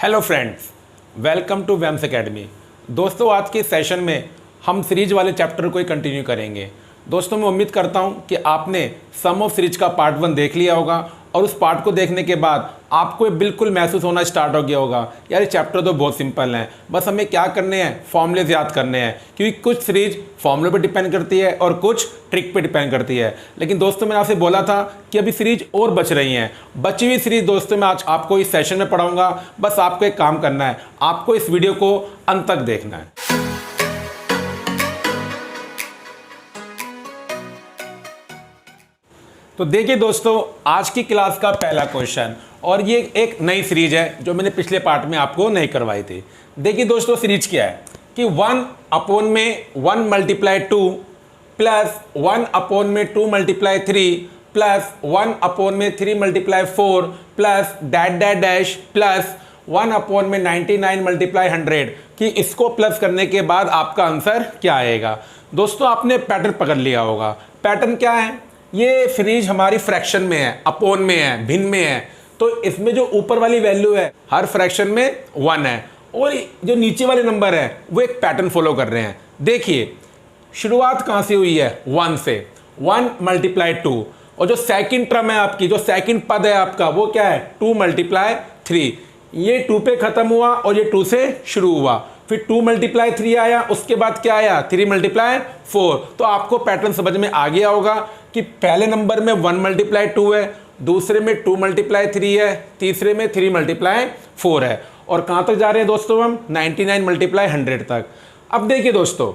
Hello friends, welcome to वैम्स academy. दोस्तों, आज के सेशन में हम सीरीज वाले चैप्टर को ही कंटिन्यू करेंगे। दोस्तों, मैं उम्मीद करता हूं कि आपने सम ऑफ सीरीज का पार्ट 1 देख लिया होगा और उस पार्ट को देखने के बाद आपको ये बिल्कुल महसूस होना स्टार्ट हो गया होगा, यार ये चैप्टर तो बहुत सिंपल है, बस हमें क्या करने हैं, फॉर्मूलेज याद करने हैं। क्योंकि कुछ सीरीज फॉर्मूले पे डिपेंड करती है और कुछ ट्रिक पे डिपेंड करती है। लेकिन दोस्तों, मैंने आपसे बोला था कि अभी सीरीज और बच रही हैं। बची हुई सीरीज दोस्तों मैं आज आपको इस सेशन में पढ़ाऊंगा। बस आपको एक काम करना है, आपको इस वीडियो को अंत तक देखना है। तो देखिए दोस्तों, आज की क्लास का पहला क्वेश्चन, और ये एक नई सीरीज है जो मैंने पिछले पार्ट में आपको नहीं करवाई थी। देखिए दोस्तों, सीरीज क्या है कि 1 में 1 मल्टीप्लाई 2 प्लस 1 में 2 मल्टीप्लाई 3 प्लस 1 में 3 multiply 4 plus dash dash dash plus 1 में 99 मल्टीप्लाई 100 कि इसको प्लस करने के बाद आपका आंसर क्या आएगा। दोस्तों, आपने पैटर्न पकड़ लिया होगा। पैटर्न क्या है, ये सीरीज हमारी फ्रैक्शन में है, अपोन में है, भिन्न में है। तो इसमें जो ऊपर वाली वैल्यू है हर फ्रैक्शन में 1 है और जो नीचे वाले नंबर है वो एक पैटर्न फॉलो कर रहे हैं। देखिए शुरुआत कहाँ से हुई है, 1 से, 1 मल्टीप्लाई 2, और जो सेकंड टर्म है आपकी, जो सेकंड पद है आपका, वो क्या है 2 मल्टीप्लाई 3। ये 2 पे खत्म हुआ और ये 2 से शुरू हुआ, फिर 2 मल्टीप्लाई 3 आया, उसके बाद क्या आया 3 मल्टीप्लाई 4। तो आपको पैटर्न समझ में आ गया होगा कि पहले नंबर में 1 मल्टीप्लाई 2 है, दूसरे में 2 मल्टीप्लाई 3 है, तीसरे में 3 मल्टीप्लाई 4 है, और कहाँ तक जा रहे हैं दोस्तों हम 99 मल्टीप्लाई 100 तक। अब देखिए दोस्तों,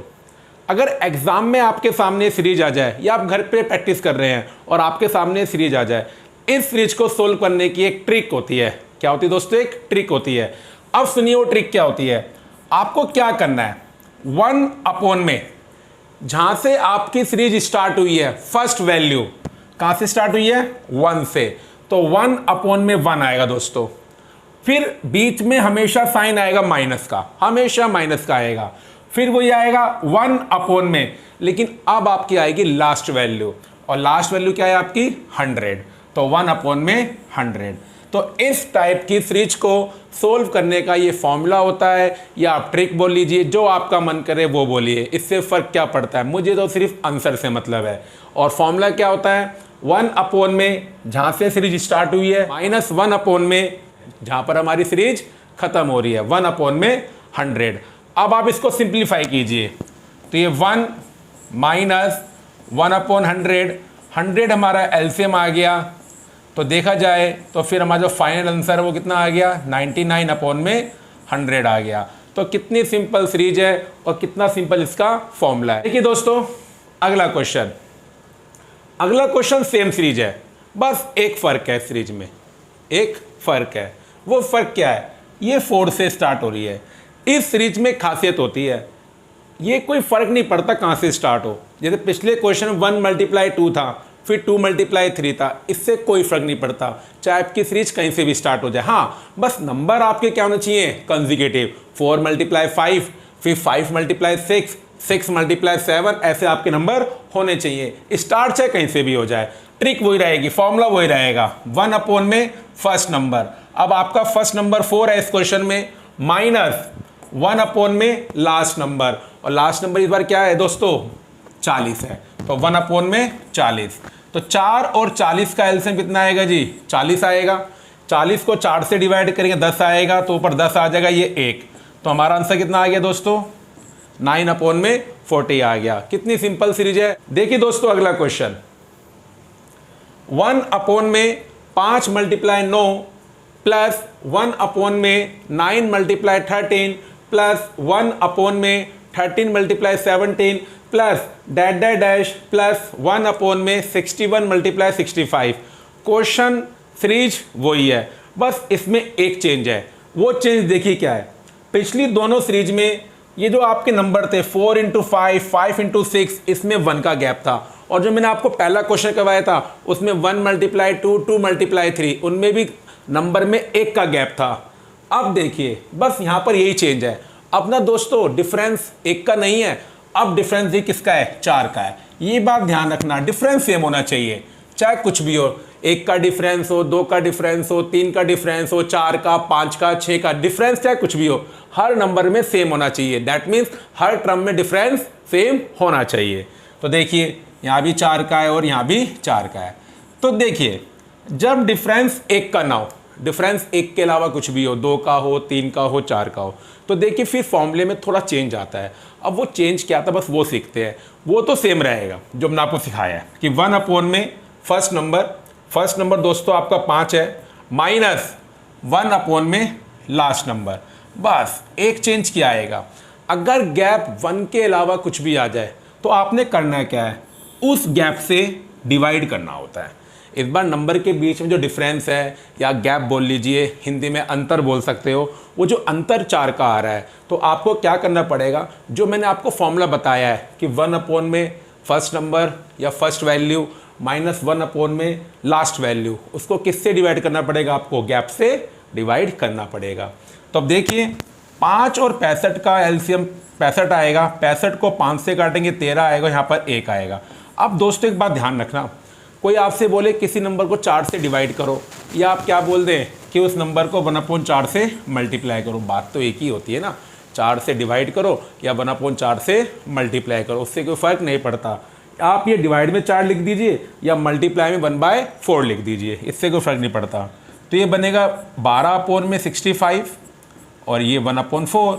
अगर एग्जाम में आपके सामने सीरीज आ जाए या आप घर पे प्रैक्टिस कर रहे हैं और आपके सामने सीरीज आ जाए, इस सीरीज को सोल्व करने की एक ट्रिक होती है। क्या होती है दोस्तों, एक ट्रिक होती है। अब सुनिए वो ट्रिक क्या होती है। आपको क्या करना है, 1 में जहां से आपकी सीरीज स्टार्ट हुई है, फर्स्ट वैल्यू कहां से स्टार्ट हुई है 1 से, तो 1 में 1 आएगा दोस्तों। फिर बीच में हमेशा साइन आएगा माइनस का, हमेशा माइनस का आएगा। फिर वही आएगा 1 में, लेकिन अब आपकी आएगी लास्ट वैल्यू, और लास्ट वैल्यू क्या है आपकी 100, तो 1 में 100। तो इस टाइप की सीरीज को सोल्व करने का ये फॉर्मूला होता है, या आप ट्रिक बोल लीजिए, जो आपका मन करे वो बोलिए, इससे फ़र्क क्या पड़ता है, मुझे तो सिर्फ आंसर से मतलब है। और फॉर्मूला क्या होता है, 1 में जहाँ से सीरीज स्टार्ट हुई है, माइनस 1 में जहाँ पर हमारी सीरीज खत्म हो रही है, 1 में 100। अब आप इसको सिंप्लीफाई कीजिए, तो ये 1 माइनस 1/100, 100 हमारा एलसीएम आ गया, तो देखा जाए तो फिर हमारा जो फाइनल आंसर है वो कितना आ गया 99 में 100 आ गया। तो कितनी सिंपल सीरीज है और कितना सिंपल इसका फॉर्मूला है। देखिए दोस्तों, अगला क्वेश्चन सेम सीरीज है, बस एक फ़र्क है सीरीज में, एक फ़र्क है। वो फ़र्क क्या है, ये 4 से स्टार्ट हो रही है। इस सीरीज में खासियत होती है, ये कोई फ़र्क नहीं पड़ता कहाँ से स्टार्ट हो। जैसे पिछले क्वेश्चन 1 मल्टीप्लाई 2 था, फिर 2 मल्टीप्लाई 3 था, इससे कोई फ़र्क नहीं पड़ता, चाहे आपकी सीरीज कहीं से भी स्टार्ट हो जाए। हाँ, बस नंबर आपके क्या होना चाहिए, कंसेक्यूटिव। 4 मल्टीप्लाई 5, फिर 5 मल्टीप्लाई 6, 6 मल्टीप्लाई 7, ऐसे आपके नंबर होने चाहिए। स्टार्ट चाहे कहीं से भी हो जाए, ट्रिक वही रहेगी, फॉर्मूला वही रहेगा। 1 में फर्स्ट नंबर, अब आपका फर्स्ट नंबर 4 है इस क्वेश्चन में, माइनस 1 में लास्ट नंबर, और लास्ट नंबर इस बार क्या है दोस्तों 40 है, तो 1 में 40। तो 4 और 40 का एलसीएम कितना आएगा जी 40 आएगा। 40 को 4 से डिवाइड करेंगे 10 आएगा, तो ऊपर 10 आ जाएगा, ये 1। तो हमारा आंसर कितना आ गया दोस्तों 9 में 40 आ गया। कितनी सिंपल सीरीज है। देखिए दोस्तों, अगला क्वेश्चन, 1 में 5 मल्टीप्लाई 9 प्लस 1 में 9 मल्टीप्लाई 13 प्लस 1 में 13 multiply 17 plus dash dash dash plus 1 में 61 मल्टीप्लाई 65। क्वेश्चन सीरीज वही है, बस इसमें एक चेंज है। वो चेंज देखिए क्या है, पिछली दोनों सीरीज में ये जो आपके नंबर थे 4 × 5, 5 × 6, इसमें 1 का गैप था, और जो मैंने आपको पहला क्वेश्चन करवाया था उसमें 1 मल्टीप्लाई 2, 2 मल्टीप्लाई 3, उनमें भी नंबर में 1 का गैप था। अब देखिए बस यहाँ पर यही चेंज है। अब ना दोस्तों डिफरेंस 1 का नहीं है, अब डिफरेंस ये किसका है 4 का है। ये बात ध्यान रखना, डिफरेंस सेम होना चाहिए चाहे कुछ भी हो। 1 का डिफरेंस हो, 2 का डिफरेंस हो, 3 का डिफरेंस हो, 4 का, 5 का, 6 का डिफरेंस, चाहे कुछ भी हो, हर नंबर में सेम होना चाहिए। दैट मीन्स हर टर्म में डिफरेंस सेम होना चाहिए। तो देखिए यहाँ भी 4 का है और यहाँ भी 4 का है। तो देखिए जब डिफरेंस 1 का ना हो, डिफरेंस 1 के अलावा कुछ भी हो, 2 का हो, 3 का हो, 4 का हो, तो देखिए फिर फॉर्मूले में थोड़ा चेंज आता है। अब वो चेंज क्या था बस वो सीखते हैं। वो तो सेम रहेगा जो मैंने आपको सिखाया है कि 1 अपॉन में फर्स्ट नंबर दोस्तों आपका 5 है, माइनस 1 अपॉन में लास्ट नंबर। बस एक चेंज क्या आएगा, अगर गैप 1 के अलावा कुछ भी आ जाए तो आपने करना क्या है, उस गैप से डिवाइड करना होता है। इस बार नंबर के बीच में जो डिफरेंस है या गैप बोल लीजिए, हिंदी में अंतर बोल सकते हो, वो जो अंतर 4 का आ रहा है, तो आपको क्या करना पड़ेगा, जो मैंने आपको फॉर्मूला बताया है कि 1 अपॉन में फर्स्ट नंबर या फर्स्ट वैल्यू माइनस 1 अपॉन में लास्ट वैल्यू, उसको किससे डिवाइड करना पड़ेगा, आपको गैप से डिवाइड करना पड़ेगा। तो अब देखिए 5 और 65 का एलसीएम 65 आएगा, 65 को 5 से काटेंगे 13 आएगा, यहाँ पर 1 आएगा। अब दोस्तों एक बात ध्यान रखना, कोई आपसे बोले किसी नंबर को 4 से डिवाइड करो, या आप क्या बोल दें कि उस नंबर को 1/4 से मल्टीप्लाई करो, बात तो एक ही होती है ना, 4 से डिवाइड करो या 1/4 से मल्टीप्लाई करो, उससे कोई फ़र्क नहीं पड़ता। आप ये डिवाइड में 4 लिख दीजिए या मल्टीप्लाई में 1/4 लिख दीजिए, इससे कोई फ़र्क नहीं पड़ता। तो ये बनेगा 12 अपॉन में 65 और ये 1/4,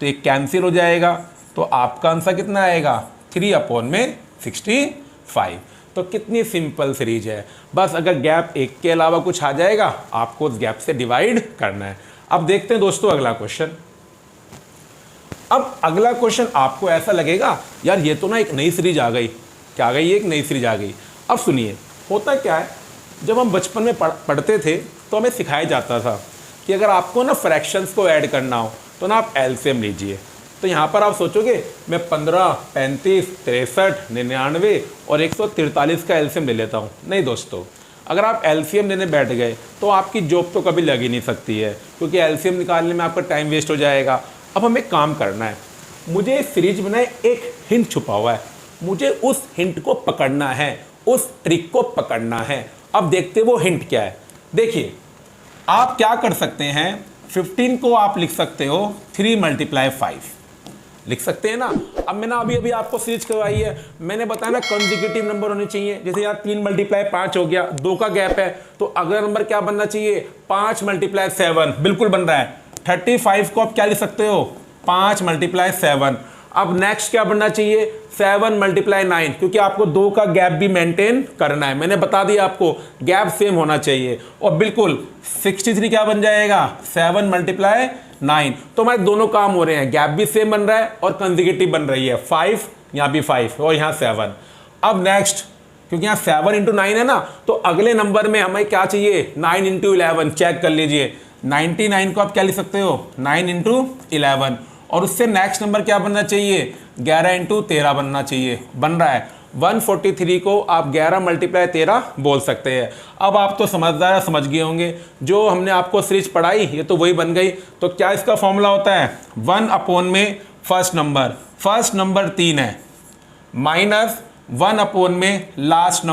तो ये कैंसिल हो जाएगा। तो आपका आंसर कितना आएगा, 3 अपॉन में 65। तो कितनी सिंपल सीरीज है, बस अगर गैप 1 के अलावा कुछ आ जाएगा आपको उस गैप से डिवाइड करना है। अब देखते हैं दोस्तों अगला क्वेश्चन। अब अगला क्वेश्चन आपको ऐसा लगेगा यार ये तो ना एक नई सीरीज आ गई, क्या आ गई, एक नई सीरीज आ गई। अब सुनिए होता क्या है, जब हम बचपन में पढ़ते थे तो हमें सिखाया जाता था कि अगर आपको ना फ्रैक्शंस को ऐड करना हो तो ना आप एलसीएम लीजिए। तो यहाँ पर आप सोचोगे मैं 15, 35, 63, 99 और 143 का एलसीएम ले लेता हूँ। नहीं दोस्तों, अगर आप एलसीएम लेने बैठ गए तो आपकी जॉब तो कभी लग ही नहीं सकती है, क्योंकि एलसीएम निकालने में आपका टाइम वेस्ट हो जाएगा। अब हमें काम करना है, मुझे इस सीरीज में एक हिंट छुपा हुआ है, मुझे उस हिंट को पकड़ना है, उस ट्रिक को पकड़ना है। अब देखते वो हिंट क्या है। देखिए आप क्या कर सकते हैं, 15 को आप लिख सकते हो 3 × 5 लिख सकते हैं ना। अब मैंने अभी आपको सीरीज करवाई है, मैंने बताया ना कंसेक्यूटिव नंबर होने चाहिए। जैसे यहाँ 3 × 5 हो गया, 2 का गैप है, तो अगला नंबर क्या बनना चाहिए, 5 × 7 बिल्कुल बन रहा है। 35 को आप क्या लिख सकते हो, 5 × 7। अब नेक्स्ट क्या बनना चाहिए, 7 × 9, क्योंकि आपको 2 का गैप भी मेंटेन करना है। मैंने बता दिया आपको गैप सेम होना चाहिए। और बिल्कुल 63 क्या बन जाएगा, 7 × 9। तो हमारे दोनों काम हो रहे हैं, गैप भी सेम बन रहा है और कंसेक्यूटिव बन रही है। 5 यहाँ भी 5 और यहाँ 7। अब नेक्स्ट, क्योंकि यहाँ 7 × 9 है ना, तो अगले नंबर में हमें क्या चाहिए, 9 × 11। चेक कर लीजिए, 99 को आप क्या लिख सकते हो, 9 × 11। और उससे नेक्स्ट नंबर क्या बनना चाहिए, 11 × 13 बनना चाहिए, बन रहा है। 143 को आप 11 × 13 बोल सकते हैं। अब आप तो समझदार समझ गए होंगे, जो हमने आपको सीरीज पढ़ाई ये तो वही बन गई। तो क्या इसका फॉर्मूला होता है, 1 अपॉन में फर्स्ट नंबर 3 है, माइनस 1 अपॉन में लास्ट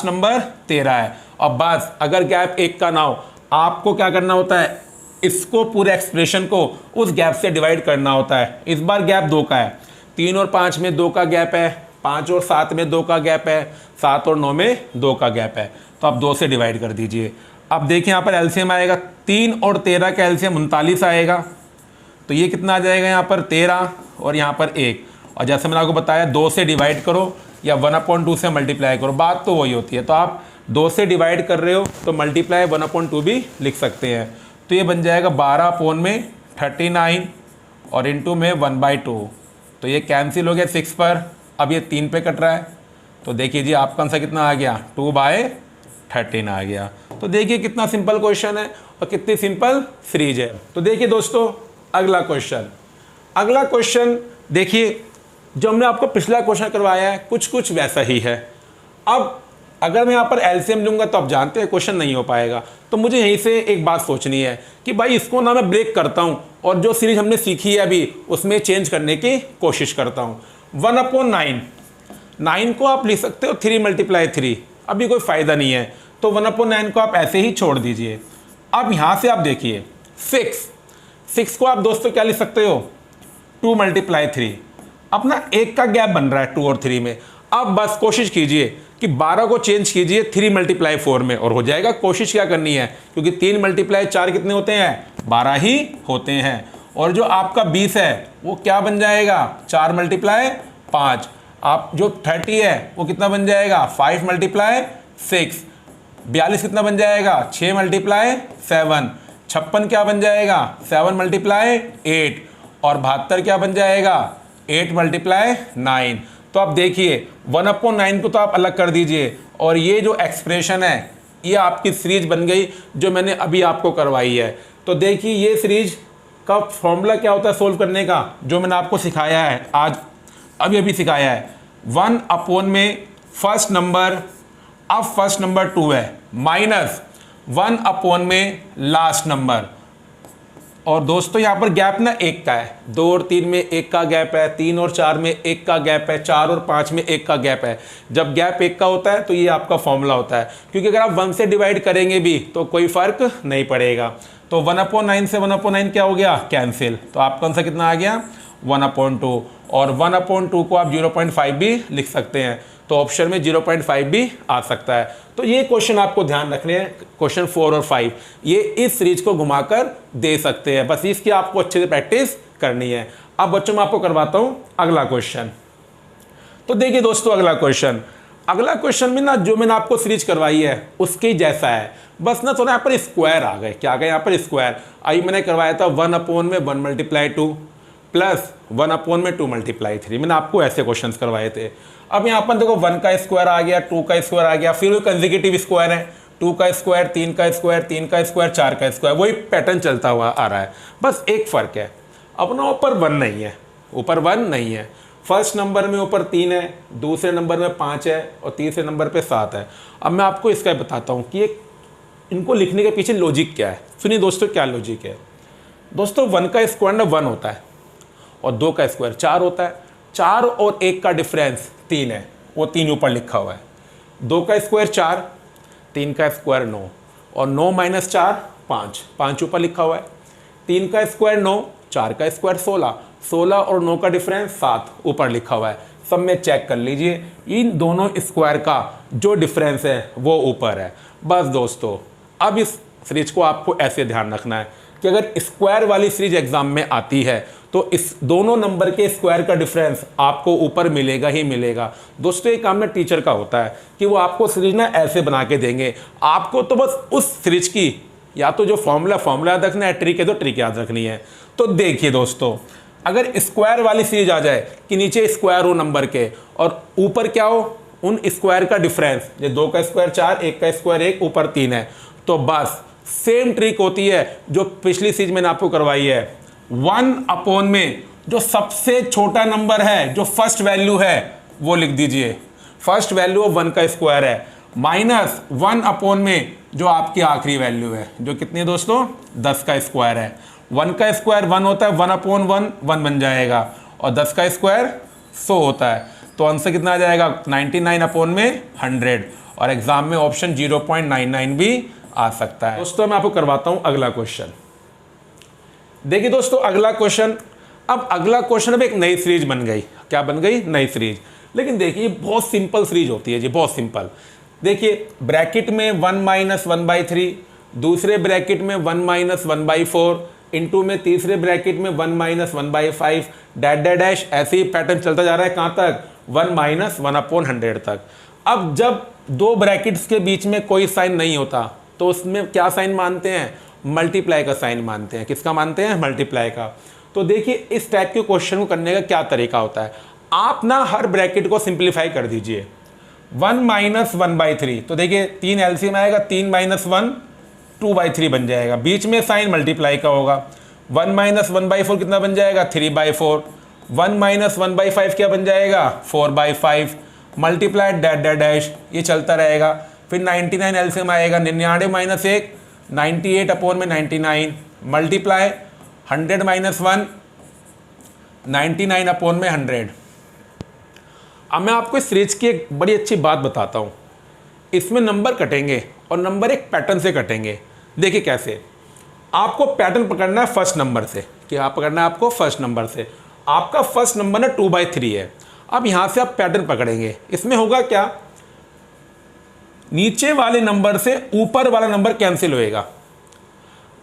नंबर 13 है। अब बस अगर गैप 1 का ना हो, आपको क्या करना होता है, इसको पूरे एक्सप्रेशन को उस गैप से डिवाइड करना होता है। इस बार गैप 2 का है, 3 और 5 में 2 का गैप है, 5 और 7 में 2 का गैप है, 7 और 9 में 2 का गैप है, तो आप 2 से डिवाइड कर दीजिए। अब देखिए यहाँ पर एलसीएम आएगा, 3 और 13 का एलसीएम 39 आएगा, तो ये कितना आ जाएगा यहाँ पर 13 और यहाँ पर 1। और जैसे मैंने आपको बताया 2 से डिवाइड करो या 1/2 से मल्टीप्लाई करो, बात तो वही होती है। तो आप 2 से डिवाइड कर रहे हो तो मल्टीप्लाई 1/2 भी लिख सकते हैं। तो ये बन जाएगा 12 अपॉन में 39 और इंटू में 1/2। तो ये कैंसिल हो गया 6 पर, अब ये 3 पे कट रहा है। तो देखिए जी आपका आंसर कितना आ गया, 2/13 आ गया। तो देखिए कितना सिंपल क्वेश्चन है और कितनी सिंपल सीरीज है। तो देखिए दोस्तों अगला क्वेश्चन देखिए, जो हमने आपको पिछला क्वेश्चन करवाया है कुछ वैसा ही है। अब अगर मैं यहाँ पर एलसीएम लूँगा तो आप जानते हैं क्वेश्चन नहीं हो पाएगा। तो मुझे यहीं से एक बात सोचनी है कि भाई इसको ना मैं ब्रेक करता हूँ और जो सीरीज हमने सीखी है अभी उसमें चेंज करने की कोशिश करता हूँ। 1/9 को आप लिख सकते हो 3 × 3, अभी कोई फ़ायदा नहीं है। तो 1/9 को आप ऐसे ही छोड़ दीजिए। अब यहाँ से आप देखिए 6 को आप दोस्तों क्या लिख सकते हो, 2 × 3। अपना 1 का गैप बन रहा है 2 और 3 में। अब बस कोशिश कीजिए कि 12 को चेंज कीजिए 3 × 4 में और हो जाएगा। कोशिश क्या करनी है, क्योंकि 3 × 4 कितने होते हैं, 12 ही होते हैं। और जो आपका 20 है वो क्या बन जाएगा, 4 × 5। आप जो 30 है वो कितना बन जाएगा, 5 × 6। 42 कितना बन जाएगा, 6 × 7। 56 क्या बन जाएगा, 7 × 8। और 72 क्या बन जाएगा, 8 × 9। तो आप देखिए 1/9 को तो आप अलग कर दीजिए और ये जो एक्सप्रेशन है ये आपकी सीरीज बन गई जो मैंने अभी आपको करवाई है। तो देखिए ये सीरीज का फॉर्मूला क्या होता है सोल्व करने का, जो मैंने आपको सिखाया है आज अभी सिखाया है। 1/, में फर्स्ट नंबर, अब फर्स्ट नंबर 2 है, माइनस 1/, में लास्ट नंबर। और दोस्तों यहाँ पर गैप ना 1 का है, 2 और 3 में 1 का गैप है, 3 और 4 में 1 का गैप है, 4 और 5 में 1 का गैप है। जब गैप 1 का होता है तो ये आपका फॉर्मूला होता है, क्योंकि अगर आप 1 से डिवाइड करेंगे भी तो कोई फर्क नहीं पड़ेगा। तो 1/9 से 1/9 क्या हो गया, कैंसिल। तो आपका आंसर कितना आ गया, 1/2। और 1/2 को आप 0.5 भी लिख सकते हैं, तो ऑप्शन में 0.5 भी आ सकता है। तो ये क्वेश्चन आपको ध्यान रखने हैं, क्वेश्चन 4 और 5 ये इस सीरीज को घुमाकर दे सकते हैं, बस इसकी आपको अच्छे से प्रैक्टिस करनी है। अब बच्चों मैं आपको करवाता हूँ अगला क्वेश्चन। तो देखिए दोस्तों अगला क्वेश्चन में ना जो मैंने आपको सीरीज करवाई है उसके जैसा है, बस ना थोड़ा यहाँ पर स्क्वायर आ गए। क्या आ गए यहाँ पर स्क्वायर, आई मैंने करवाया था 1/, में 1 × 2 प्लस 1/, में 2 × 3। मैंने आपको ऐसे क्वेश्चंस करवाए थे। अब यहाँ पर देखो 1 का स्क्वायर आ गया, 2 का स्क्वायर आ गया, फिर वो कंसेक्यूटिव स्क्वायर है, 2 का स्क्वायर, 3 का स्क्वायर, 3 का स्क्वायर, 4 का स्क्वायर, वही पैटर्न चलता हुआ आ रहा है। बस एक फ़र्क है, अपना ऊपर 1 नहीं है, ऊपर 1 नहीं है। फर्स्ट नंबर में ऊपर 3 है, दूसरे नंबर में 5 है और तीसरे नंबर पे 7 है। अब मैं आपको इसका बताता हूँ कि इनको लिखने के पीछे लॉजिक क्या है। सुनिए दोस्तों क्या लॉजिक है। दोस्तों 1 का स्क्वायर ना 1 होता है और 2 का स्क्वायर 4 होता है। 4 और 1 का डिफरेंस 3 है, वो 3 ऊपर लिखा हुआ है। 2 का स्क्वायर 4, 3 का स्क्वायर 9 और 9 - 4 5, 5 ऊपर लिखा हुआ है। 3 का स्क्वायर 9, 4 का स्क्वायर 16, 16 और 9 का डिफरेंस 7 ऊपर लिखा हुआ है। सब में चेक कर लीजिए, इन दोनों स्क्वायर का जो डिफरेंस है वो ऊपर है। बस दोस्तों अब इस सीरीज को आपको ऐसे ध्यान रखना है कि अगर स्क्वायर वाली सीरीज एग्जाम में आती है तो इस दोनों नंबर के स्क्वायर का डिफरेंस आपको ऊपर मिलेगा ही मिलेगा। दोस्तों ये काम ना टीचर का होता है कि वो आपको सीरीज ना ऐसे बना के देंगे, आपको तो बस उस सीरीज की या तो जो फॉर्मूला याद रखना है, ट्रिक है तो ट्रिक याद रखनी है। तो देखिए दोस्तों अगर स्क्वायर वाली सीरीज आ जाए कि नीचे स्क्वायर हो नंबर के और ऊपर क्या हो उन स्क्वायर का डिफरेंस, ये 2 का स्क्वायर 4, 1 का स्क्वायर 1, ऊपर 3 है, तो बस सेम ट्रिक होती है जो पिछली सीरीज मैंने आपको करवाई है। 1/, में जो सबसे छोटा नंबर है, जो फर्स्ट वैल्यू है वो लिख दीजिए। फर्स्ट वैल्यू 1 का स्क्वायर है, माइनस 1/, में जो आपकी आखिरी वैल्यू है, जो कितनी है दोस्तों, 10 का स्क्वायर है। 1 का स्क्वायर 1 होता है, 1/1 1 बन जाएगा और 10 का स्क्वायर 100 होता है। तो आंसर कितना आ जाएगा, 99/, में 100। और एग्जाम में ऑप्शन 0.99 भी आ सकता है। दोस्तों मैं आपको करवाता हूं अगला क्वेश्चन। देखिए दोस्तों अगला क्वेश्चन, अब एक नई सीरीज बन गई। क्या बन गई, नई सीरीज। लेकिन देखिए बहुत सिंपल सीरीज होती है जी, बहुत सिंपल। देखिए ब्रैकेट में 1 - 1/3, दूसरे ब्रैकेट में 1 - 1/4, इनटू में तीसरे ब्रैकेट में 1 - 1/5, डैश ऐसे ही पैटर्न चलता जा रहा है कहाँ तक, 1 - 1/100 तक। अब जब दो ब्रैकेट्स के बीच में कोई साइन नहीं होता तो उसमें क्या साइन मानते हैं, मल्टीप्लाई का साइन मानते हैं। किसका मानते हैं, मल्टीप्लाई का। तो देखिए इस टाइप के क्वेश्चन को करने का क्या तरीका होता है, आप ना हर ब्रैकेट को सिंप्लीफाई कर दीजिए। 1 - 1/3, तो देखिए 3 एलसीएम आएगा, 3 - 1 2/3 बन जाएगा, बीच में साइन मल्टीप्लाई का होगा। 1 - 1/4 कितना बन जाएगा, 3/4। 1 - 1/5 क्या बन जाएगा, 4/5, मल्टीप्लाई डैश, ये चलता रहेगा। फिर 99 एलसीएम आएगा, 99 - 1 98/, में 99, मल्टीप्लाई 100 - 1 99/, में 100। अब मैं आपको इस सीरीज की एक बड़ी अच्छी बात बताता हूँ इसमें नंबर कटेंगे और नंबर एक पैटर्न से कटेंगे। देखिए कैसे, आपको पैटर्न पकड़ना है फर्स्ट नंबर से। क्या पकड़ना है आपको? फर्स्ट नंबर से। आपका फर्स्ट नंबर ना 2/3 है। अब यहाँ से आप पैटर्न पकड़ेंगे। इसमें होगा क्या, नीचे वाले नंबर से ऊपर वाला नंबर कैंसिल होएगा।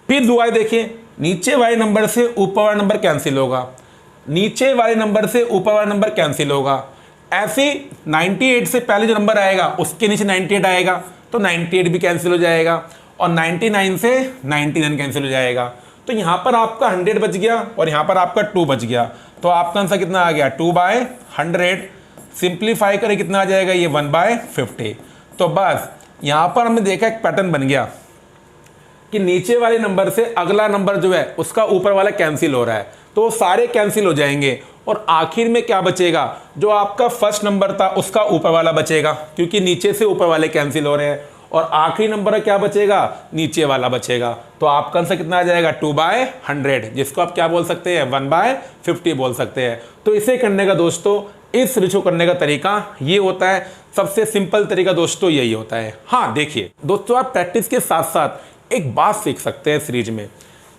फिर दुआएं देखिए, नीचे वाले नंबर से ऊपर वाला नंबर कैंसिल होगा, नीचे वाले नंबर से ऊपर वाला नंबर कैंसिल होगा। ऐसे 98 से पहले जो नंबर आएगा उसके नीचे 98 आएगा, तो 98 भी कैंसिल हो जाएगा, और 99 से 99 कैंसिल हो जाएगा। तो यहाँ पर आपका 100 बच गया और यहाँ पर आपका 2 बच गया। तो आपका आंसर कितना आ गया? 2/100। सिंप्लीफाई करें कितना आ जाएगा? ये 1/50। तो बस यहाँ पर हमने देखा एक पैटर्न बन गया कि नीचे वाले नंबर से अगला नंबर जो है उसका ऊपर वाला कैंसिल हो रहा है, तो सारे कैंसिल हो जाएंगे और आखिर में क्या बचेगा? जो आपका फर्स्ट नंबर था उसका ऊपर वाला बचेगा, क्योंकि नीचे से ऊपर वाले कैंसिल हो रहे हैं, और आखिरी नंबर क्या बचेगा? नीचे वाला बचेगा। तो आपका आंसर कितना आ जाएगा? 2/100, जिसको आप क्या बोल सकते हैं? 1/50 बोल सकते हैं। तो इसे करने का दोस्तों, इस सीरीज को करने का तरीका ये होता है, सबसे सिंपल तरीका दोस्तों यही होता है। हाँ देखिए दोस्तों, आप प्रैक्टिस के साथ साथ एक बात सीख सकते हैं सीरीज में,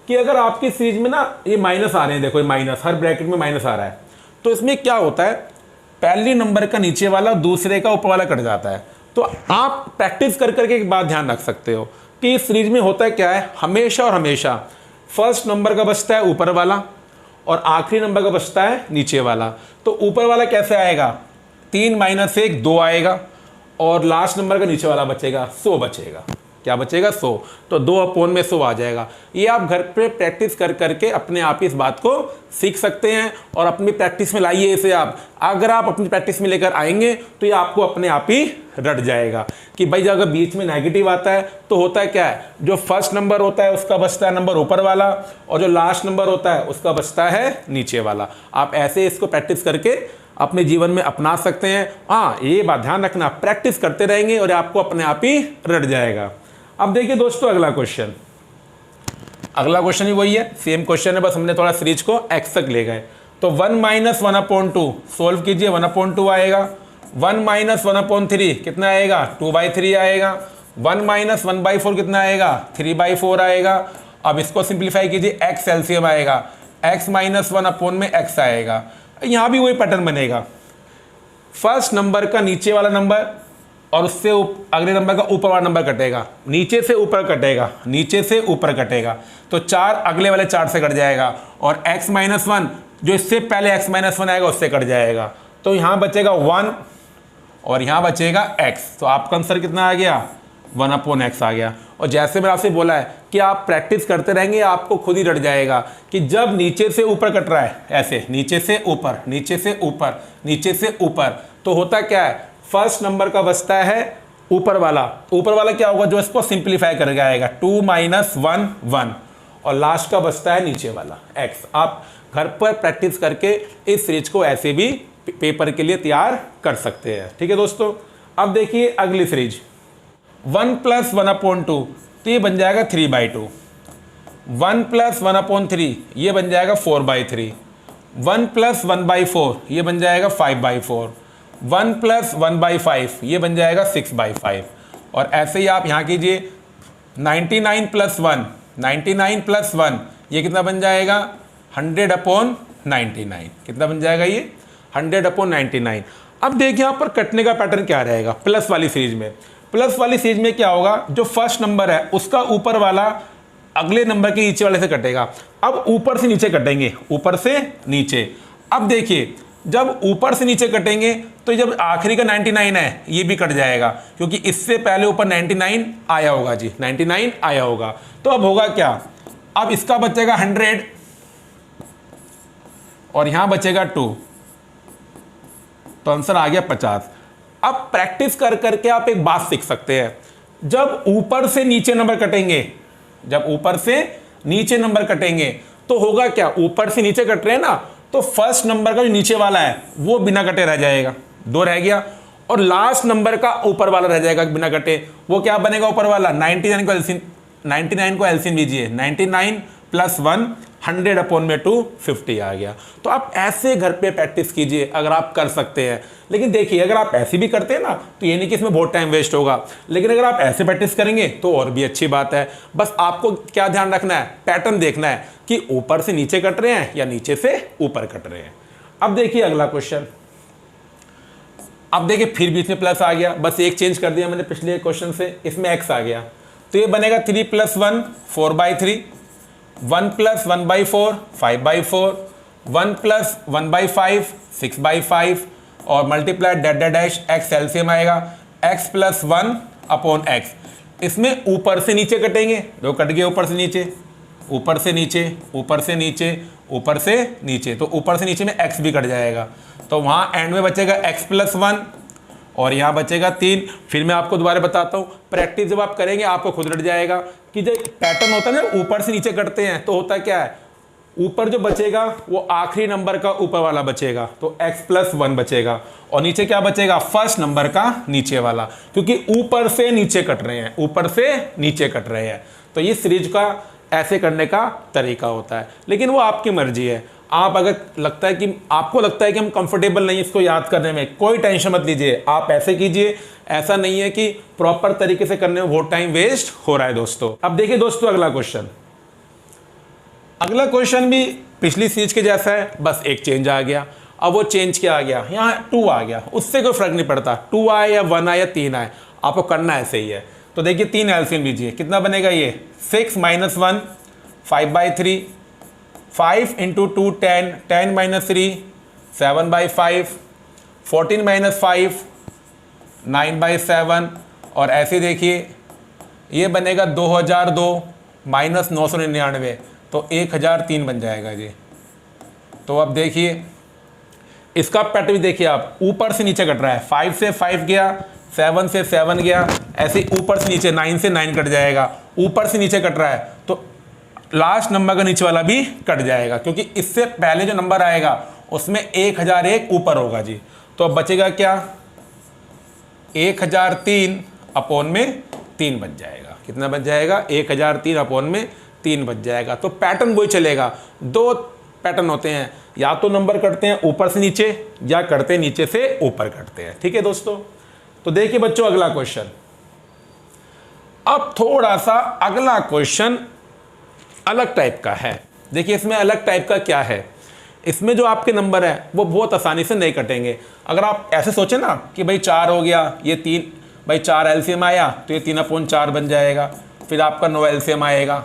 कि अगर आपकी सीरीज में ना ये माइनस आ रहे हैं, देखो ये माइनस, हर ब्रैकेट में माइनस आ रहा है, तो इसमें क्या होता है, पहले नंबर का नीचे वाला दूसरे का ऊपर वाला कट जाता है। तो आप प्रैक्टिस कर करके एक बात ध्यान रख सकते हो कि इस सीरीज में होता है क्या है, हमेशा और हमेशा फर्स्ट नंबर का बचता है ऊपर वाला और आखिरी नंबर का बचता है नीचे वाला। तो ऊपर वाला कैसे आएगा? 3 - 1 2 आएगा, और लास्ट नंबर का नीचे वाला बचेगा 100 बचेगा। क्या बचेगा? 100। तो 2/100 आ जाएगा। ये आप घर पे प्रैक्टिस कर करके अपने आप ही इस बात को सीख सकते हैं और अपनी प्रैक्टिस में लाइए इसे आप। अगर आप अपनी प्रैक्टिस में लेकर आएंगे तो ये आपको अपने आप ही रट जाएगा कि भाई अगर बीच में नेगेटिव आता है तो होता है क्या है, जो फर्स्ट नंबर होता है उसका बचता है नंबर ऊपर वाला, और जो लास्ट नंबर होता है उसका बचता है नीचे वाला। आप ऐसे इसको प्रैक्टिस करके अपने जीवन में अपना सकते हैं। हाँ ये बात ध्यान रखना, प्रैक्टिस करते रहेंगे और आपको अपने आप ही रट जाएगा। अब देखिए दोस्तों अगला क्वेश्चन, अगला क्वेश्चन ही वही है, सेम क्वेश्चन है, बस हमने थोड़ा सीरीज को एक्स तक ले गए। तो 1 - 1/2 सोल्व कीजिए, 1/2 आएगा। 1 - 1/3 कितना आएगा? 2/3 आएगा। 1 - 1/4 कितना आएगा? 3/4 आएगा। अब इसको सिंप्लीफाई कीजिए, एक्स एलसीएम आएगा, x - 1 में x आएगा। यहाँ भी वही पैटर्न बनेगा, फर्स्ट नंबर का नीचे वाला नंबर और उससे अगले नंबर का ऊपर वाला नंबर कटेगा, नीचे से ऊपर कटेगा, नीचे से ऊपर कटेगा, तो 4 अगले वाले 4 से कट जाएगा, और x - 1 जो इससे पहले x - 1 आएगा उससे कट जाएगा। तो यहाँ बचेगा 1 और यहाँ बचेगा x। तो आपका आंसर कितना आ गया? 1/x आ गया। और जैसे मैंने आपसे बोला है कि आप प्रैक्टिस करते रहेंगे, आपको खुद ही रट जाएगा कि जब नीचे से ऊपर कट रहा है, ऐसे नीचे से ऊपर, नीचे से ऊपर, नीचे से ऊपर, तो होता क्या है, फर्स्ट नंबर का बचता है ऊपर वाला। ऊपर वाला क्या होगा? जो इसको सिंप्लीफाई करके आएगा, 2 - 1 1, और लास्ट का बचता है नीचे वाला x। आप घर पर प्रैक्टिस करके इस सीरीज को ऐसे भी पेपर के लिए तैयार कर सकते हैं। ठीक है दोस्तों, अब देखिए अगली सीरीज 1 + 1/2, तो ये बन जाएगा 3/2। 1 + 1/3 ये बन जाएगा 4/3। 1 + 1/4 ये बन जाएगा 5/4। 1 + 1/5 ये बन जाएगा 6/5। और ऐसे ही आप यहाँ कीजिए, 99 + 1, 99 + 1 ये कितना बन जाएगा? 100/99। कितना बन जाएगा ये? 100/99। अब देखिए यहाँ पर कटने का पैटर्न क्या रहेगा प्लस वाली सीरीज में। प्लस वाली सीरीज में क्या होगा, जो फर्स्ट नंबर है उसका ऊपर वाला अगले नंबर के नीचे वाले से कटेगा। अब ऊपर से नीचे कटेंगे, ऊपर से नीचे। अब देखिए जब ऊपर से नीचे कटेंगे तो जब आखिरी का 99 है ये भी कट जाएगा, क्योंकि इससे पहले ऊपर 99 आया होगा जी, 99 आया होगा। तो अब होगा क्या, अब इसका बचेगा 100 और यहां बचेगा 2, तो आंसर आ गया 50। अब प्रैक्टिस कर करके आप एक बात सीख सकते हैं, जब ऊपर से नीचे नंबर कटेंगे, जब ऊपर से नीचे नंबर कटेंगे तो होगा क्या, ऊपर से नीचे कट रहे हैं ना, तो फर्स्ट नंबर का जो नीचे वाला है वो बिना कटे रह जाएगा, 2 रह गया, और लास्ट नंबर का ऊपर वाला रह जाएगा बिना कटे। वो क्या बनेगा ऊपर वाला? 99 को एलसीएम लीजिए, 99 + 1 100/250 आ गया। तो आप ऐसे घर पे प्रैक्टिस कीजिए अगर आप कर सकते हैं। लेकिन देखिए अगर आप ऐसे भी करते हैं ना तो ये नहीं कि इसमें बहुत टाइम वेस्ट होगा, लेकिन अगर आप ऐसे प्रैक्टिस करेंगे तो और भी अच्छी बात है। बस आपको क्या ध्यान रखना है, पैटर्न देखना है कि ऊपर से नीचे कट रहे हैं या नीचे से ऊपर कट रहे हैं। अब देखिए अगला क्वेश्चन। अब देखिए फिर बीच में प्लस आ गया, बस एक चेंज कर दिया मैंने पिछले क्वेश्चन से, इसमें एक्स आ गया। तो ये बनेगा 3 + 1 4/3, 1 + 1/4 5/4, 1 + 1/5 6/5 और multiply that that dash x LCM आएगा x + 1/x। इसमें ऊपर से नीचे कटेंगे, दो कट गए ऊपर से नीचे, ऊपर से नीचे, ऊपर से नीचे, ऊपर से नीचे, तो ऊपर से नीचे में x भी कट जाएगा। तो वहाँ एंड में बचेगा x + 1 और यहाँ बचेगा 3। फिर मैं आपको दोबारा बताता हूँ, प्रैक्टिस जब आप करेंगे आपको खुद रट जाएगा कि जो पैटर्न होता है ना ऊपर से नीचे कटते हैं तो होता क्या है, ऊपर जो बचेगा वो आखिरी नंबर का ऊपर वाला बचेगा, तो x + 1 बचेगा और नीचे क्या बचेगा, फर्स्ट नंबर का नीचे वाला, क्योंकि ऊपर से नीचे कट रहे हैं, ऊपर से नीचे कट रहे हैं। तो ये सीरीज का ऐसे करने का तरीका होता है, लेकिन वो आपकी मर्जी है। आप अगर लगता है कि आपको लगता है कि हम कंफर्टेबल नहीं इसको याद करने में, कोई टेंशन मत लीजिए, आप ऐसे कीजिए। ऐसा नहीं है कि प्रॉपर तरीके से करने में बहुत टाइम वेस्ट हो रहा है दोस्तों। अब देखिए दोस्तों अगला क्वेश्चन। अगला क्वेश्चन भी पिछली सीरीज के जैसा है, बस एक चेंज आ गया। अब वो चेंज क्या आ गया, यहाँ 2 आ गया, उससे कोई फर्क नहीं पड़ता 2 आए या 1 आए या 3 आए, आपको करना ऐसे ही है। तो देखिए 3 एलसीएम लीजिए, कितना बनेगा ये 6 - 1 5/3, 5 × 2 10, 10 - 3 7/5, 14 - 5 9/7 और ऐसे देखिए ये बनेगा 2002 - 999, तो 1003 बन जाएगा जी। तो अब देखिए इसका पैटर्न भी देखिए आप, ऊपर से नीचे कट रहा है, 5 से 5 गया, 7 से 7 गया, ऐसे ऊपर से नीचे 9 से 9 कट जाएगा, ऊपर से नीचे कट रहा है तो लास्ट नंबर का नीचे वाला भी कट जाएगा, क्योंकि इससे पहले जो नंबर आएगा उसमें 1001 ऊपर होगा जी। तो अब बचेगा क्या, 1003/3 बच जाएगा। कितना बच जाएगा, 1003/3 बच जाएगा। तो पैटर्न वही चलेगा, 2 पैटर्न होते हैं, या तो नंबर कटते हैं ऊपर से नीचे या करते हैं नीचे से ऊपर कटते हैं। ठीक है दोस्तों। तो देखिए बच्चों अगला क्वेश्चन। अब थोड़ा सा अगला क्वेश्चन अलग टाइप का है। देखिए इसमें अलग टाइप का क्या है, इसमें जो आपके नंबर है वो बहुत आसानी से नहीं कटेंगे। अगर आप ऐसे सोचें ना कि भाई 4 हो गया, ये 3, भाई 4 एलसीएम आया तो ये 3/4 बन जाएगा, फिर आपका 9 एलसीएम आएगा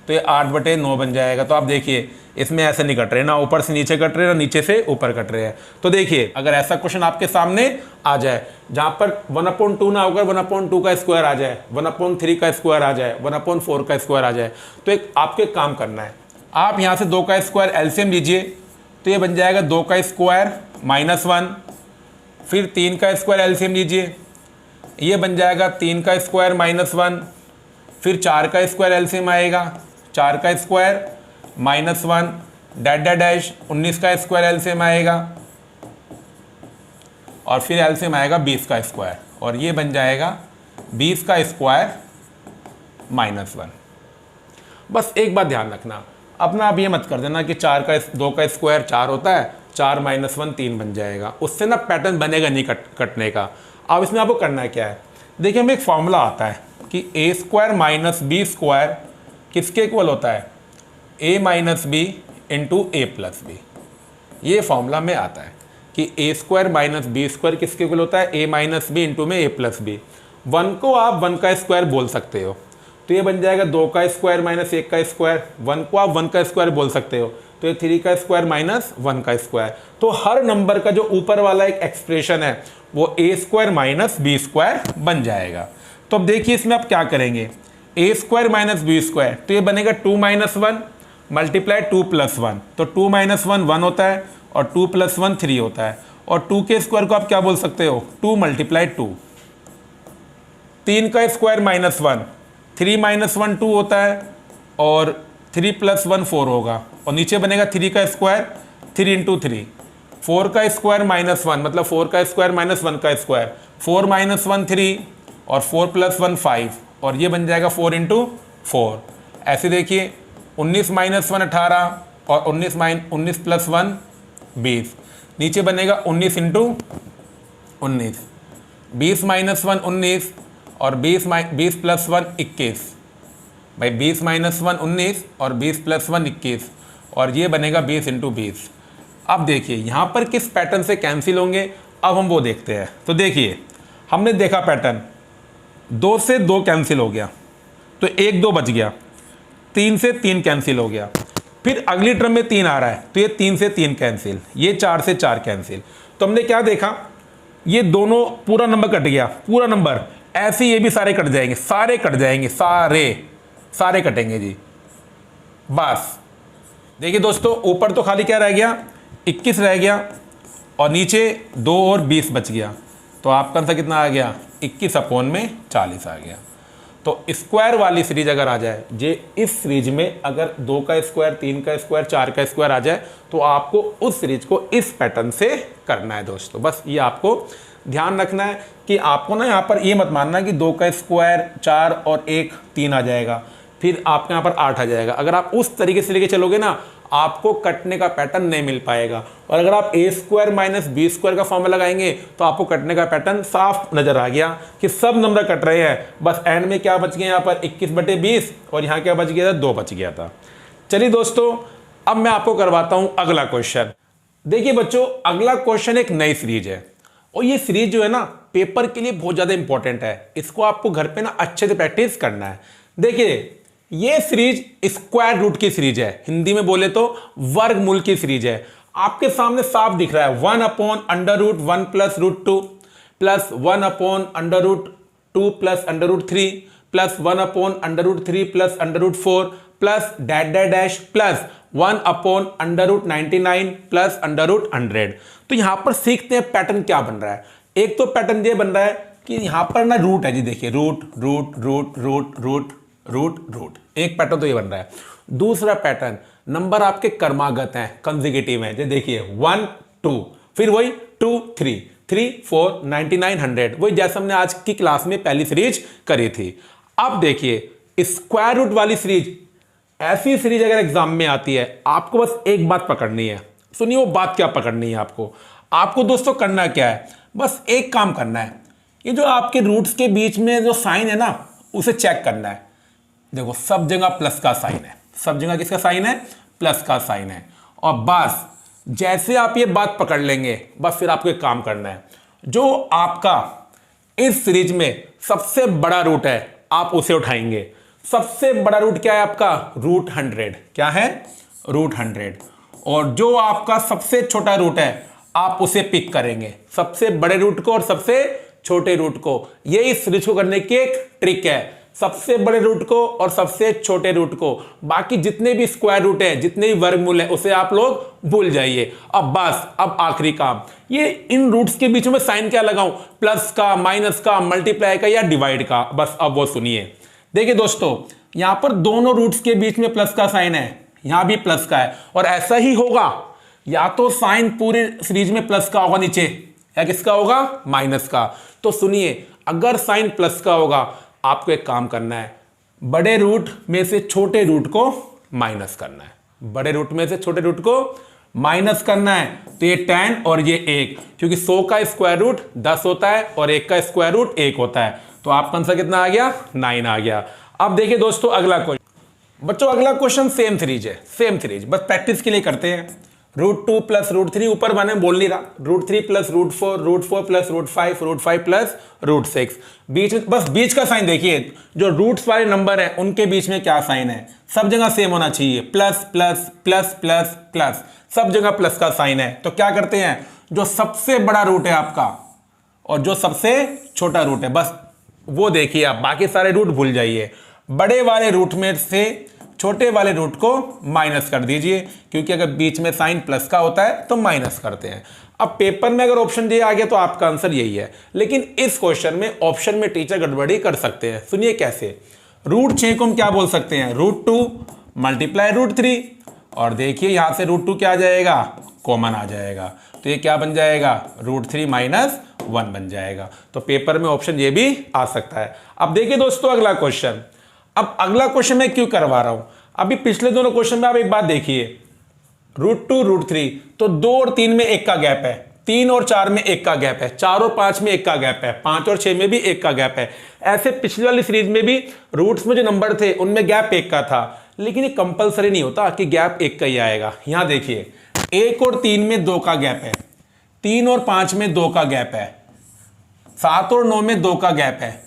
तो ये 8/9 बन जाएगा। तो आप देखिए इसमें ऐसे नहीं कट रहे, ना ऊपर से नीचे कट रहे ना नीचे से ऊपर कट रहे हैं। तो देखिए अगर ऐसा क्वेश्चन आपके सामने आ जाए जहाँ पर 1/2 ना होकर 1/2 का स्क्वायर आ जाए, 1/3 का स्क्वायर आ जाए, 1/4 का स्क्वायर आ जाए, तो एक आपको एक काम करना है, आप यहाँ से 2 का स्क्वायर एलसीएम लीजिए, तो ये बन जाएगा 2 का स्क्वायर -1, फिर 3 का स्क्वायर एलसीएम लीजिए, ये बन जाएगा 3 का स्क्वायर -1, फिर 4 का स्क्वायर एलसीएम आएगा, 4 का स्क्वायर -1 डैश डैश डैश 19 का स्क्वायर एलसीएम आएगा और फिर एलसीएम आएगा 20 का स्क्वायर और ये बन जाएगा 20 का स्क्वायर -1। बस एक बात ध्यान रखना, अपना आप ये मत कर देना कि 2 का स्क्वायर 4 होता है, 4 - 1 3 बन जाएगा, उससे ना पैटर्न बनेगा नहीं कटने का। अब इसमें आपको करना क्या है, देखिए हमें एक फॉर्मूला आता है कि a² - b² किसके इक्वल होता है, a - b × a + b। ये फॉर्मूला में आता है कि a² - b² किसके इक्वल होता है, a - b × में a + b। 1 को आप 1 का स्क्वायर बोल सकते हो, तो ये बन जाएगा 2 का स्क्वायर -1 का स्क्वायर। 1 को आप 1 का स्क्वायर बोल सकते हो, तो ये 3 का स्क्वायर -1 का स्क्वायर। तो हर नंबर का जो ऊपर वाला एक एक्सप्रेशन है वो a² - b² बन जाएगा। तो अब देखिए इसमें आप क्या करेंगे, a² - b², तो ये बनेगा 2 - 1 मल्टीप्लाई 2 + 1, तो 2 - 1 1 होता है और 2 + 1 3 होता है, और 2 के स्क्वायर को आप क्या बोल सकते हो, 2 × 2। 3 का स्क्वायर -1, 3 - 1 2 होता है और 3 + 1 4 होगा, और नीचे बनेगा 3 का स्क्वायर 3 × 3। 4 का स्क्वायर -1 मतलब 4 का स्क्वायर -1 का स्क्वायर, 4 - 1 3 और 4 + 1 5 और ये बन जाएगा 4 × 4। ऐसे देखिए 19 माइनस 1 18 और 19 प्लस 1 20। नीचे बनेगा 19 इंटू 19, 20 माइनस 1 19 और 20 प्लस 1 21। भाई 20 माइनस 1 19 और 20 प्लस 1 21 और ये बनेगा 20 इंटू 20। अब देखिए यहाँ पर किस पैटर्न से कैंसिल होंगे, अब हम वो देखते हैं। तो देखिए हमने देखा पैटर्न 2 से 2 कैंसिल हो गया तो 1 2 बच गया, 3 से 3 कैंसिल हो गया, फिर अगली टर्म में 3 आ रहा है तो ये 3 से 3 कैंसिल, ये 4 से 4 कैंसिल। तो हमने क्या देखा, ये दोनों पूरा नंबर कट गया, पूरा नंबर, ऐसे ये भी सारे कट जाएंगे, सारे कट जाएंगे, सारे कटेंगे जी। बस देखिए दोस्तों ऊपर तो खाली क्या रह गया, 21 रह गया और नीचे 2 और 20 बच गया। तो आपका आंसर कितना आ गया, 21 अपॉन में 40 आ गया। तो स्क्वायर वाली सीरीज अगर आ जाए, जे इस सीरीज में अगर 2 का स्क्वायर, 3 का स्क्वायर, 4 का स्क्वायर आ जाए तो आपको उस सीरीज को इस पैटर्न से करना है दोस्तों। बस ये आपको ध्यान रखना है कि आपको ना यहाँ पर ये मत मानना कि 2 का स्क्वायर 4 और 1 3 आ जाएगा, फिर आपके यहाँ पर 8 आ जाएगा। अगर आप उस तरीके से लेके चलोगे ना, आपको कटने का पैटर्न नहीं मिल पाएगा। और अगर आप ए स्क्वायर माइनस बी स्क्वायर का फॉर्मूला लगाएंगे तो आपको कटने का पैटर्न साफ नजर आ गया कि सब नंबर कट रहे हैं। बस एंड में क्या बच गया यहाँ पर 21/20 और यहाँ क्या बच गया था, 2 बच गया था। चलिए दोस्तों अब मैं आपको करवाता हूँ अगला क्वेश्चन। देखिए बच्चों अगला क्वेश्चन एक नई सीरीज है और ये सीरीज जो है ना पेपर के लिए बहुत ज़्यादा इंपॉर्टेंट है। इसको आपको घर पे ना अच्छे से प्रैक्टिस करना है। देखिए ये सीरीज स्क्वायर रूट की सीरीज है, हिंदी में बोले तो वर्गमूल की सीरीज है। आपके सामने साफ दिख रहा है 1/√1 plus √2 plus 1/√2 plus √3 plus 1/√3 plus √4 plus dash plus 1/√99 plus √100। तो यहां पर सीखते हैं पैटर्न क्या बन रहा है। एक तो पैटर्न ये बन रहा है कि यहां पर ना रूट है जी, देखिए route route route route route route route, एक पैटर्न तो ये बन रहा है। दूसरा पैटर्न नंबर आपके क्रमागत हैं, कंसेक्यूटिव हैं। जो देखिए 1 2 फिर वही 2 3 3 4 99 100, वही जैसे हमने आज की क्लास में पहली सीरीज करी थी। अब देखिए स्क्वायर रूट वाली सीरीज, ऐसी सीरीज अगर एग्जाम में आती है आपको बस एक बात पकड़नी है। सुनिए वो बात क्या पकड़नी है आपको दोस्तों करना क्या है, बस एक काम करना है। ये जो आपके रूट्स के बीच में जो साइन है ना उसे चेक करना है। देखो सब जगह प्लस का साइन है, सब जगह किसका साइन है, प्लस का साइन है। और बस जैसे आप ये बात पकड़ लेंगे बस फिर आपको एक काम करना है, जो आपका इस सीरीज में सबसे बड़ा रूट है आप उसे उठाएंगे। सबसे बड़ा रूट क्या है आपका, √100। क्या है, √100। और जो आपका सबसे छोटा रूट है आप उसे पिक करेंगे, सबसे बड़े रूट को और सबसे छोटे रूट को। ये इस सीरीज को करने की एक ट्रिक है, सबसे बड़े रूट को और सबसे छोटे रूट को। बाकी जितने भी स्क्वायर रूट है, जितने भी वर्गमूल है, उसे आप लोग भूल जाइए। अब बस अब आखिरी काम, ये इन रूट्स के बीच में साइन क्या लगाऊं, प्लस का, माइनस का, मल्टीप्लाई का या डिवाइड का। बस अब वो सुनिए। देखिए दोस्तों यहां पर दोनों रूट्स के बीच में प्लस का साइन है, यहां भी प्लस का है और ऐसा ही होगा। या तो साइन पूरी सीरीज में प्लस का होगा नीचे, या किसका होगा, माइनस का। तो सुनिए अगर साइन प्लस का होगा आपको एक काम करना है, बड़े रूट में से छोटे रूट को माइनस करना है, बड़े रूट में से छोटे रूट को माइनस करना है। तो ये 10 और ये 1, क्योंकि 100 का स्क्वायर रूट 10 होता है और 1 का स्क्वायर रूट 1 होता है। तो आपका आंसर कितना आ गया, 9 आ गया। अब देखिए दोस्तों अगला क्वेश्चन। बच्चों अगला क्वेश्चन सेम सीरीज है, सेम सीरीज, बस प्रैक्टिस के लिए करते हैं। √2 प्लस √3, ऊपर मैंने बोल नहीं रहा, √3 प्लस √4, √4 प्लस √5, √5 प्लस √6। बीच में बस बीच का साइन देखिए, जो रूट्स वाले नंबर है उनके बीच में क्या साइन है, सब जगह सेम होना चाहिए, plus plus plus plus plus, सब जगह प्लस का साइन है। तो क्या करते हैं, जो सबसे बड़ा रूट है आपका और जो सबसे छोटा रूट है बस वो देखिए आप, बाकी सारे रूट भूल जाइए। बड़े वाले रूट में से छोटे वाले रूट को माइनस कर दीजिए, क्योंकि अगर बीच में साइन प्लस का होता है तो माइनस करते हैं। अब पेपर में अगर ऑप्शन ये आ गया तो आपका आंसर यही है, लेकिन इस क्वेश्चन में ऑप्शन में टीचर गड़बड़ी कर सकते हैं। सुनिए कैसे, √6 को हम क्या बोल सकते हैं, √2 मल्टीप्लाई √3, और देखिए यहां से √2 क्या आ जाएगा, कॉमन आ जाएगा। तो ये क्या बन जाएगा, √3 माइनस 1 बन जाएगा। तो पेपर में ऑप्शन ये भी आ सकता है। अब देखिए दोस्तों अगला क्वेश्चन। अब अगला क्वेश्चन मैं क्यों करवा रहा हूं, अभी पिछले दोनों क्वेश्चन में आप एक बात देखिए, √2 √3, तो 2 और 3 में 1 का गैप है, 3 और 4 में 1 का गैप है, 4 और 5 में 1 का गैप है, 5 और 6 में भी 1 का गैप है। ऐसे पिछली वाली सीरीज में भी रूट्स में जो नंबर थे उनमें गैप 1 का था, लेकिन ये कंपलसरी नहीं होता कि गैप 1 का ही आएगा। यहां देखिए 1 और 3 में 2 का गैप है, 3 और 5 में 2 का गैप है, 7 और 9 में 2 का गैप है,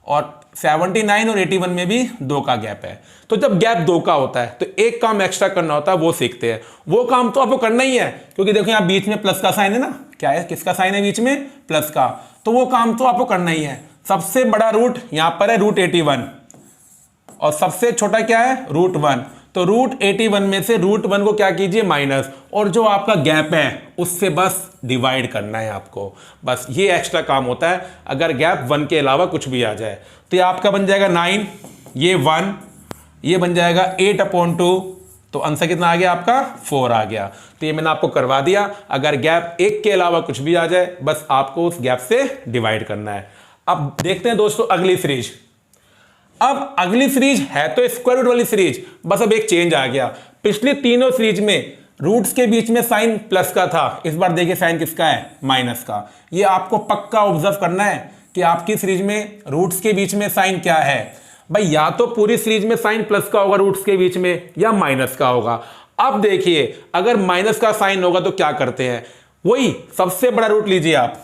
और 79 और 81 में भी 2 का गैप है। तो जब गैप 2 का होता है तो एक काम एक्स्ट्रा करना होता है, वो सीखते हैं। वो काम तो आपको करना ही है, क्योंकि देखो यहाँ बीच में प्लस का साइन है ना, क्या है, किसका साइन है बीच में, प्लस का, तो वो काम तो आपको करना ही है। सबसे बड़ा रूट यहां पर है √81 और सबसे छोटा क्या है, √1। तो √81 में से √1 को क्या कीजिए, माइनस, और जो आपका गैप है उससे बस डिवाइड करना है आपको, बस ये एक्स्ट्रा काम होता है। अगर गैप 1 के अलावा कुछ भी आ जाए तो ये आपका बन जाएगा 9, ये 1, ये बन जाएगा 8/2, तो आंसर कितना आ गया आपका, 4 आ गया। तो ये मैंने आपको करवा दिया। अगर गैप 1 के अलावा कुछ भी आ जाए बस आपको उस गैप से डिवाइड करना है। अब देखते हैं दोस्तों अगली सीरीज। अब अगली सीरीज है तो स्क्वायर रूट वाली सीरीज, बस अब एक चेंज आ गया। पिछली तीनों सीरीज में रूट्स के बीच में साइन प्लस का था, इस बार देखिए साइन किसका है, माइनस का। ये आपको पक्का ऑब्जर्व करना है कि आपकी सीरीज में रूट्स के बीच में साइन क्या है भाई, या तो पूरी सीरीज में साइन प्लस का होगा रूट्स के बीच में, या माइनस का होगा। अब देखिए अगर माइनस का साइन होगा तो क्या करते हैं, वही सबसे बड़ा रूट लीजिए आप,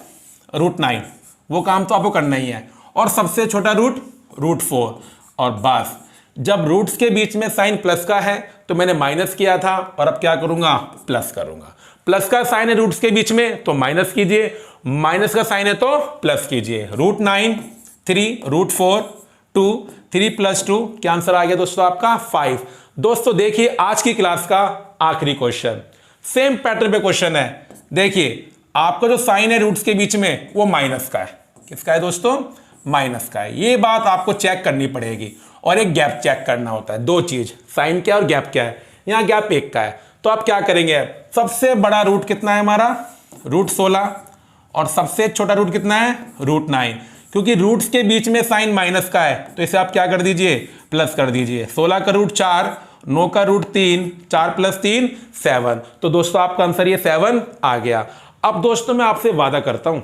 √9, वो काम तो आपको करना ही है, और सबसे छोटा रूट √4, और बस जब रूट्स के बीच में साइन प्लस का है तो मैंने माइनस किया था, और अब क्या करूंगा, प्लस करूंगा। प्लस का साइन है रूट्स के बीच में तो माइनस कीजिए, माइनस का साइन है तो प्लस कीजिए। √9, 3, √4, 2, 3 + 2, क्या आंसर आ गया दोस्तों आपका, 5। दोस्तों देखिए आज की क्लास का आखिरी क्वेश्चन, सेम पैटर्न पे क्वेश्चन है। देखिए आपका जो साइन है रूट्स के बीच में वो माइनस का है, किसका है दोस्तों, माइनस का है। ये बात आपको चेक करनी पड़ेगी, और एक गैप चेक करना होता है, दो चीज, साइन क्या और गैप क्या है। यहां गैप 1 का है, तो आप क्या करेंगे, सबसे बड़ा रूट कितना है हमारा, √16, और सबसे छोटा रूट कितना है, √9। क्योंकि रूट्स के बीच में साइन माइनस का है तो इसे आप क्या कर दीजिए, प्लस कर दीजिए। 16 का रूट 4, 9 का रूट 3, 4 + 3 7। तो दोस्तों आपका आंसर ये 7 आ गया। अब दोस्तों मैं आपसे वादा करता हूं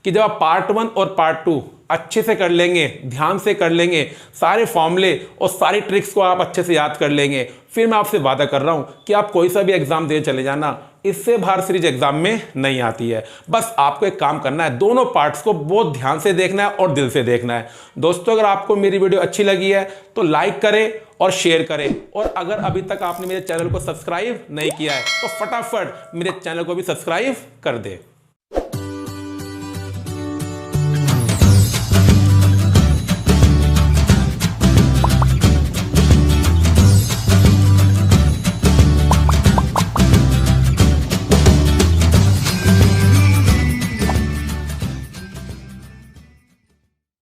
कि जब आप पार्ट 1 और पार्ट 2 अच्छे से कर लेंगे, ध्यान से कर लेंगे, सारे फॉर्मूले और सारी ट्रिक्स को आप अच्छे से याद कर लेंगे, फिर मैं आपसे वादा कर रहा हूं कि आप कोई सा भी एग्जाम देने चले जाना, इससे बाहर सीरीज एग्जाम में नहीं आती है। बस आपको एक काम करना है, दोनों पार्ट्स को बहुत ध्यान से देखना है और दिल से देखना है। दोस्तों अगर आपको मेरी वीडियो अच्छी लगी है तो लाइक करें और शेयर करें, और अगर अभी तक आपने मेरे चैनल को सब्सक्राइब नहीं किया है तो फटाफट मेरे चैनल को भी सब्सक्राइब कर दे।